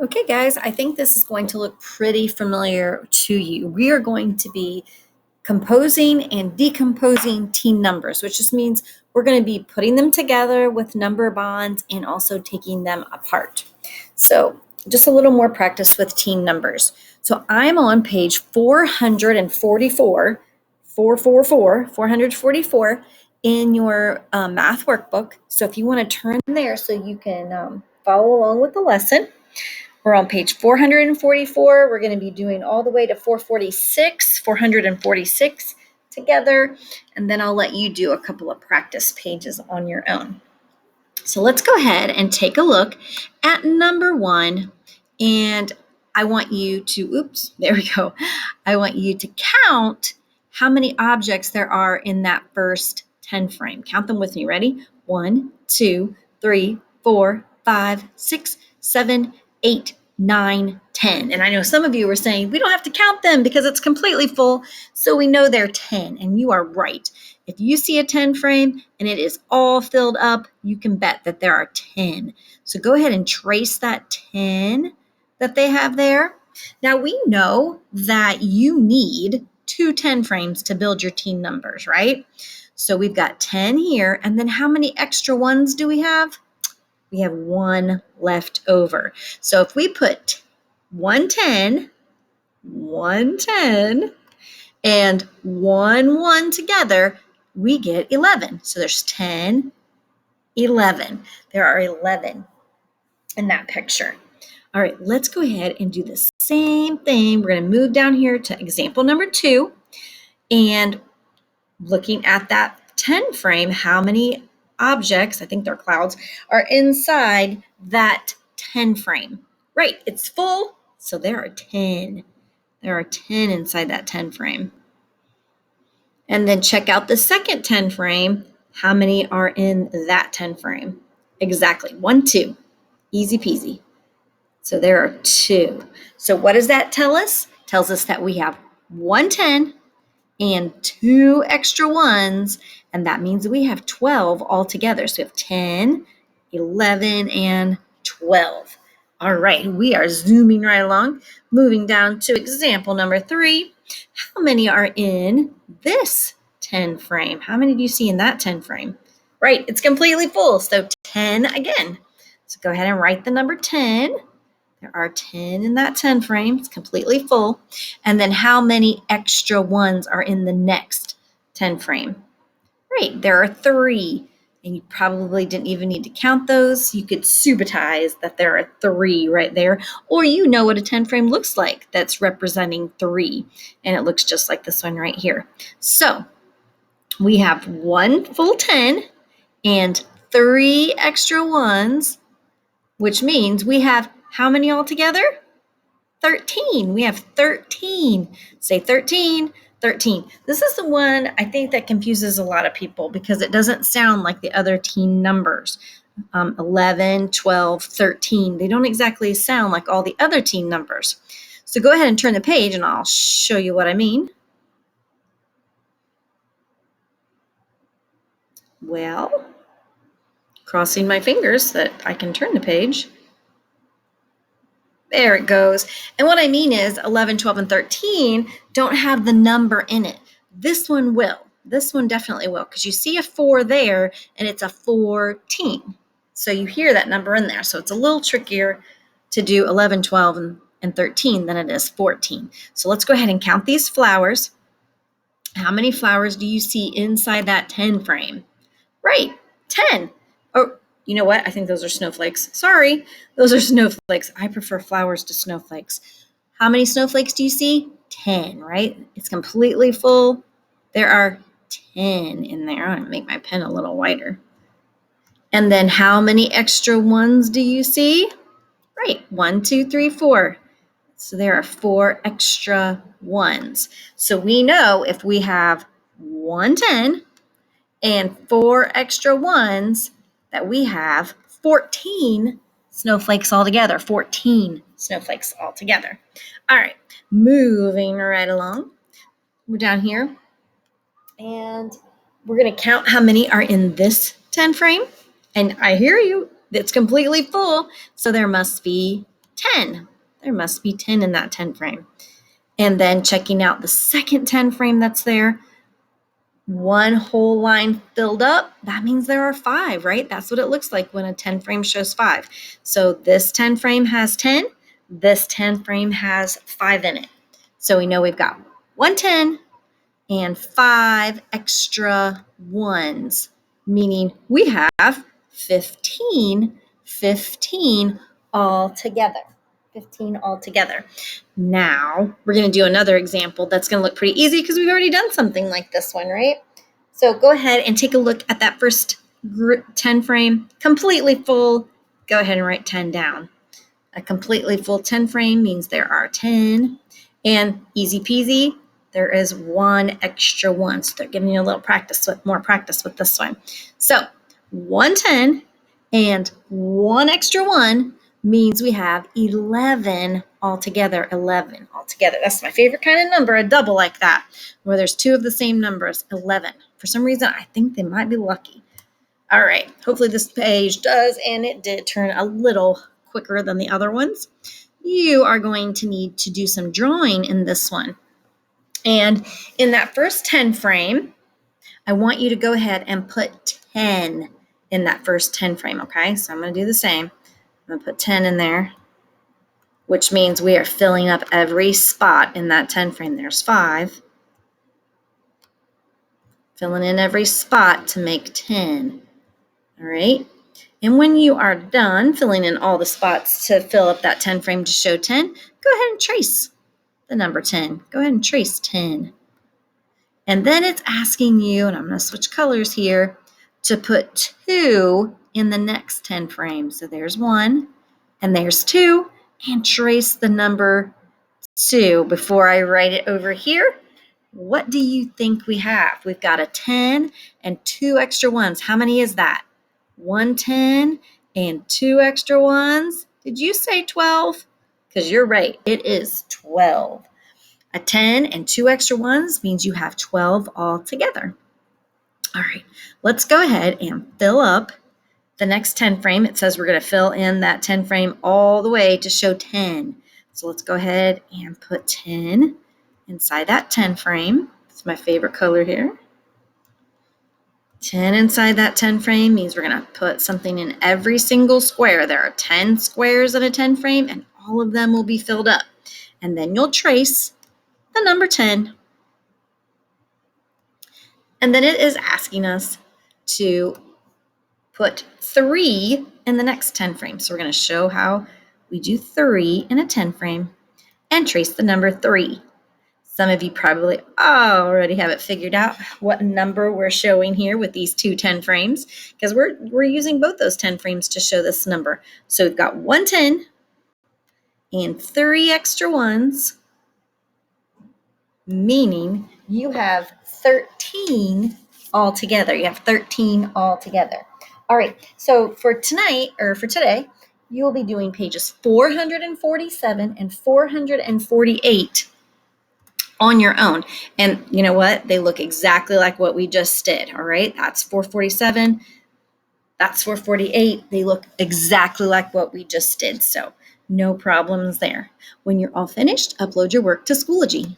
Okay, guys, I think this is going to look pretty familiar to you. We are going to be composing and decomposing team numbers, which just means we're going to be putting them together with number bonds and also taking them apart. So just a little more practice with team numbers. So I'm on page 444, 444 in your math workbook. So if you want to turn there so you can follow along with the lesson. We're on page 444. We're going to be doing all the way to 446 together, and then I'll let you do a couple of practice pages on your own. So let's go ahead and take a look at number 1, and I want you to, there we go. I want you to count how many objects there are in that first 10 frame. Count them with me. Ready? 1, 2, 3, 4, 5, 6, 7, 8, 9, 10. And I know some of you were saying, we don't have to count them because it's completely full. So we know they're 10, and you are right. If you see a 10 frame and it is all filled up, you can bet that there are 10. So go ahead and trace that 10 that they have there. Now we know that you need 2 10 frames to build your team numbers, right? So we've got 10 here, and then how many extra ones do we have? We have 1 left over. So if we put 110, and 1 1 together, we get 11. So there's 10, 11. There are 11 in that picture. All right, let's go ahead and do the same thing. We're going to move down here to example number 2. And looking at that 10 frame, how many objects, I think they're clouds, are inside that 10 frame? Right, it's full, so there are 10. There are 10 inside that 10 frame. And then check out the second 10 frame. How many are in that 10 frame? Exactly, 1, 2. Easy peasy. So there are 2. So what does that tell us? Tells us that we have 1 10 and 2 extra ones, and that means we have 12 altogether. So we have 10, 11, and 12. All right, we are zooming right along, moving down to example number 3. How many are in this 10 frame? How many do you see in that 10 frame? Right, it's completely full, so 10 again. So go ahead and write the number 10. There are 10 in that 10 frame. It's completely full. And then how many extra ones are in the next 10 frame? Right, there are 3. And you probably didn't even need to count those. You could subitize that there are 3 right there. Or you know what a 10 frame looks like that's representing 3. And it looks just like this one right here. So we have 1 full 10 and 3 extra ones, which means we have how many altogether? 13. We have 13. Say 13, 13. This is the one I think that confuses a lot of people because it doesn't sound like the other teen numbers. 11, 12, 13. They don't exactly sound like all the other teen numbers. So go ahead and turn the page and I'll show you what I mean. Well, crossing my fingers that I can turn the page. There it goes. And what I mean is 11, 12, and 13 don't have the number in it. This one will. This one definitely will because you see a 4 there and it's a 14. So you hear that number in there. So it's a little trickier to do 11, 12, and 13 than it is 14. So let's go ahead and count these flowers. How many flowers do you see inside that 10 frame? Right, 10. Oh, you know what? I think those are snowflakes. Sorry, those are snowflakes. I prefer flowers to snowflakes. How many snowflakes do you see? 10, right? It's completely full. There are 10 in there. I'm going to make my pen a little wider. And then how many extra ones do you see? Right, 1, 2, 3, 4. So there are 4 extra ones. So we know if we have 110 and 4 extra ones, that we have 14 snowflakes altogether. 14 snowflakes altogether. All right, moving right along. We're down here, and we're going to count how many are in this 10 frame. And I hear you, it's completely full, so there must be 10. There must be 10 in that 10 frame. And then checking out the second 10 frame that's there, one whole line filled up, that means there are 5, right? That's what it looks like when a 10 frame shows 5. So this 10 frame has 10, this 10 frame has 5 in it. So we know we've got 1 10 and 5 extra ones, meaning we have 15 all together. 15 all together. Now we're going to do another example that's going to look pretty easy because we've already done something like this one, right? So go ahead and take a look at that first 10 frame, completely full. Go ahead and write 10 down. A completely full 10 frame means there are 10, and easy peasy, there is 1 extra 1. So they're giving you a little more practice with this one. So 1 10 and 1 extra 1 means we have 11 altogether. 11 altogether. That's my favorite kind of number, a double like that, where there's 2 of the same numbers, 11. For some reason, I think they might be lucky. All right, hopefully this page does, and it did turn a little quicker than the other ones. You are going to need to do some drawing in this one. And in that first 10 frame, I want you to go ahead and put 10 in that first 10 frame, okay? So I'm going to do the same. I'm going to put 10 in there, which means we are filling up every spot in that 10 frame. There's 5. Filling in every spot to make 10. All right? And when you are done filling in all the spots to fill up that 10 frame to show 10, go ahead and trace the number 10. Go ahead and trace 10. And then it's asking you, and I'm going to switch colors here, to put 2 in the next 10 frames. So there's 1, and there's 2, and trace the number 2. Before I write it over here, what do you think we have? We've got a 10 and 2 extra 1s. How many is that? 1 10 and 2 extra 1s. Did you say 12? Because you're right, it is 12. A 10 and 2 extra 1s means you have 12 all together. All right, let's go ahead and fill up the next 10 frame. It says we're going to fill in that 10 frame all the way to show 10. So let's go ahead and put 10 inside that 10 frame. It's my favorite color here. 10 inside that 10 frame means we're going to put something in every single square. There are 10 squares in a 10 frame, and all of them will be filled up. And then you'll trace the number 10. And then it is asking us to put 3 in the next 10 frames. So we're going to show how we do 3 in a 10 frame and trace the number 3. Some of you probably already have it figured out what number we're showing here with these 2 10 frames, because we're using both those 10 frames to show this number. So we've got 1 10 and 3 extra 1s, meaning you have 13 altogether. You have 13 altogether. All right, so for today, you will be doing pages 447 and 448 on your own. And you know what? They look exactly like what we just did, all right? That's 447, that's 448. They look exactly like what we just did, so no problems there. When you're all finished, upload your work to Schoology.